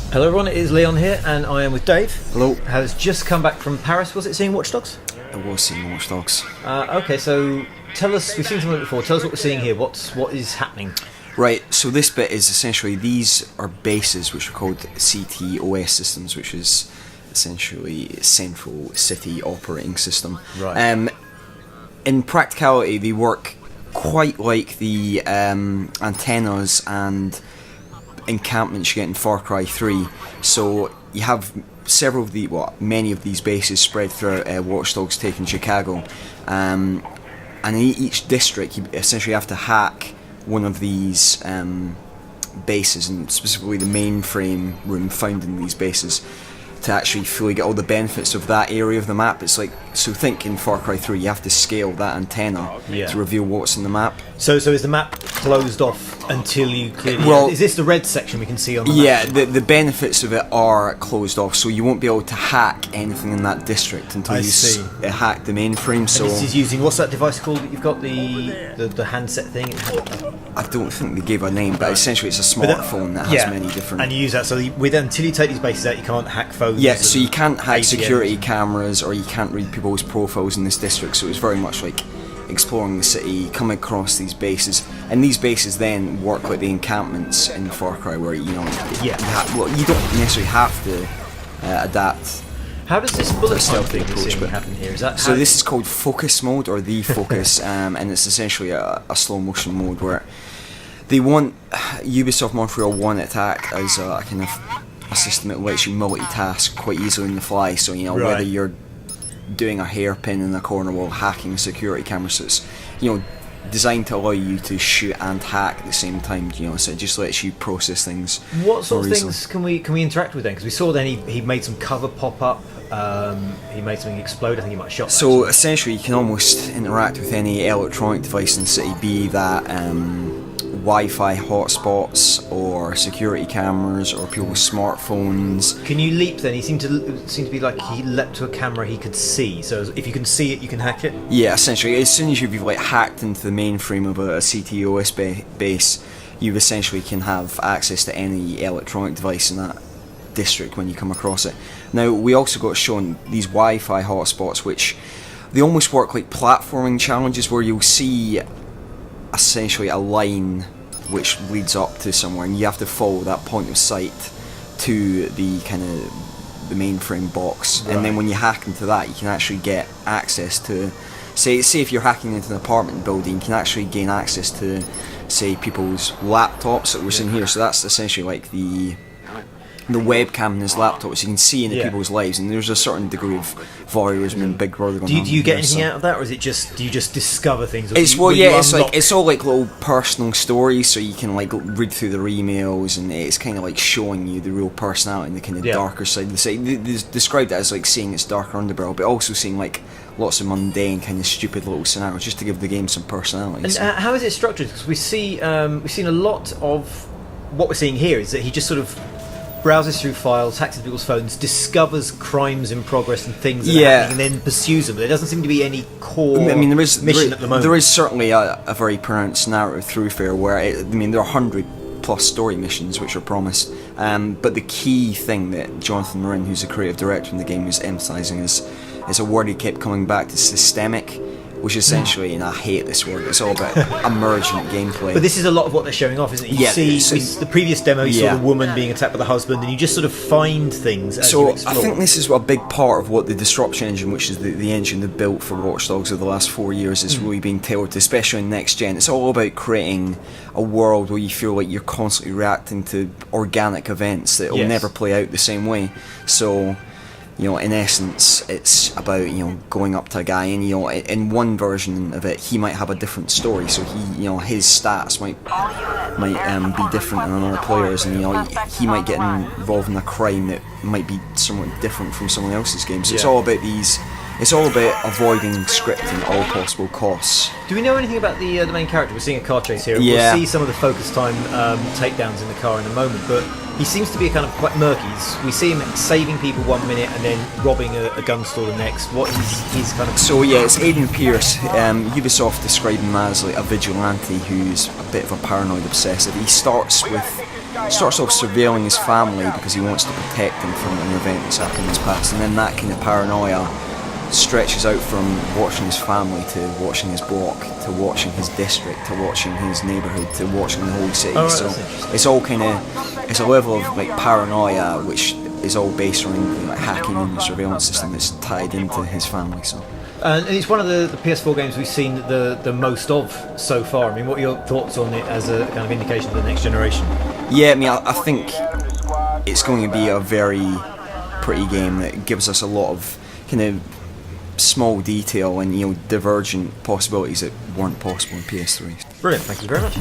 Hello everyone, it is Leon here and I am with Dave. Hello. Has just come back from Paris, was it seeing Watch Dogs? I was seeing Watch Dogs. Okay, so tell us, we've seen something before, tell us what we're seeing here, what is happening? Right, so this bit is essentially, these are bases which are called CTOS systems, which is essentially Central City Operating System. Right. In practicality, they work quite like the antennas and encampments you get in Far Cry 3. So you have several of the, many of these bases spread throughout Watch Dogs taking Chicago, and in each district you essentially have to hack one of these bases, and specifically the mainframe room found in these bases, to actually fully get all the benefits of that area of the map. It's like, so think in Far Cry 3 you have to scale that antenna to reveal what's in the map. So is the map closed off until you clear it? Is this the red section we can see on the map? Yeah, the benefits of it are closed off, so you won't be able to hack anything in that district until you hack the mainframe. So this is using, what's that device called that you've got, the handset thing? I don't think they gave a name, but essentially it's a smartphone that has many different... And you use that, so until you take these bases out you can't hack phones. Yeah, so you can't hack security cameras, or you can't read people's profiles in this district, so it's very much like exploring the city, coming across these bases, and these bases then work like the encampments in Far Cry, where you don't necessarily have to adapt. How does this bullet time thing happen here? Is that this is called focus mode, or the focus, and it's essentially a slow motion mode where they want, Ubisoft Montreal want it to act as a kind of a system that lets you multitask quite easily on the fly. So whether you're doing a hairpin in a corner while hacking a security camera, so it's designed to allow you to shoot and hack at the same time. So it just lets you process things. What sort of things can we interact with then? Because we saw then he made some cover pop up. He made something explode. I think he might have shot. So essentially, you can almost interact with any electronic device in the city, be that Wi-Fi hotspots or security cameras or people's smartphones. Can you leap then? He seemed to be like he leapt to a camera he could see. So if you can see it, you can hack it. Yeah, essentially, as soon as you've hacked into the mainframe of a CTOS base, you essentially can have access to any electronic device in that district when you come across it. Now, we also got shown these Wi-Fi hotspots, which they almost work like platforming challenges, where you'll see essentially a line which leads up to somewhere, and you have to follow that point of sight to the kind of the mainframe box, and then when you hack into that, you can actually get access to, say if you're hacking into an apartment building, you can actually gain access to, say, people's laptops that we're seeing here. So that's essentially like the webcam in his laptop, so you can see into people's lives, and there's a certain degree of voyeurism and Big Brother going on. Do you get anything out of that, or is it just, do you just discover things? It's all like little personal stories, so you can read through their emails, and it's kind of like showing you the real personality and the kind of darker side of the site. They described it as like seeing its darker underbelly, but also seeing like lots of mundane kind of stupid little scenarios, just to give the game some personality. And how is it structured? Because we've seen a lot of what we're seeing here is that he just sort of browses through files, hacks into people's phones, discovers crimes in progress and things that are happening, and then pursues them. There doesn't seem to be any core mission at the moment. There is certainly a very pronounced narrative thoroughfare where, there are 100+ story missions which are promised, but the key thing that Jonathan Marin, who's the creative director in the game, is emphasising is a word he kept coming back to: systemic. Which essentially, and I hate this word, it's all about emergent gameplay. But this is a lot of what they're showing off, isn't it? You see the previous demo, you saw the woman being attacked by the husband, and you just sort of find things as you explore. I think this is a big part of what the Disruption engine, which is the engine they built for Watch Dogs over the last 4 years, is really being tailored to, especially in next gen. It's all about creating a world where you feel like you're constantly reacting to organic events that will never play out the same way. So, in essence, it's about going up to a guy, and in one version of it, he might have a different story. So he, his stats might be different than other players, and he might get involved in a crime that might be somewhat different from someone else's game. So it's all about these. It's all about avoiding scripting at all possible costs. Do we know anything about the main character? We're seeing a car chase here. We'll see some of the focus time takedowns in the car in a moment, but he seems to be kind of quite murky. We see him saving people 1 minute and then robbing a gun store the next. What he's kind of... So it's Aiden Pierce. Ubisoft described him as like a vigilante who's a bit of a paranoid obsessive. He starts with starts off surveilling his family because he wants to protect them from an event that's happened in his past, and then that kind of paranoia stretches out from watching his family to watching his block, to watching his district, to watching his neighbourhood, to watching the whole city. So it's all kind of, it's a level of like paranoia which is all based on like hacking and the surveillance system that's tied into his family. So. And it's one of the PS4 games we've seen the most of so far. I mean, what are your thoughts on it as a kind of indication of the next generation? Yeah, I mean, I think it's going to be a very pretty game that gives us a lot of kind of small detail and divergent possibilities that weren't possible in PS3. Brilliant, thank you very much.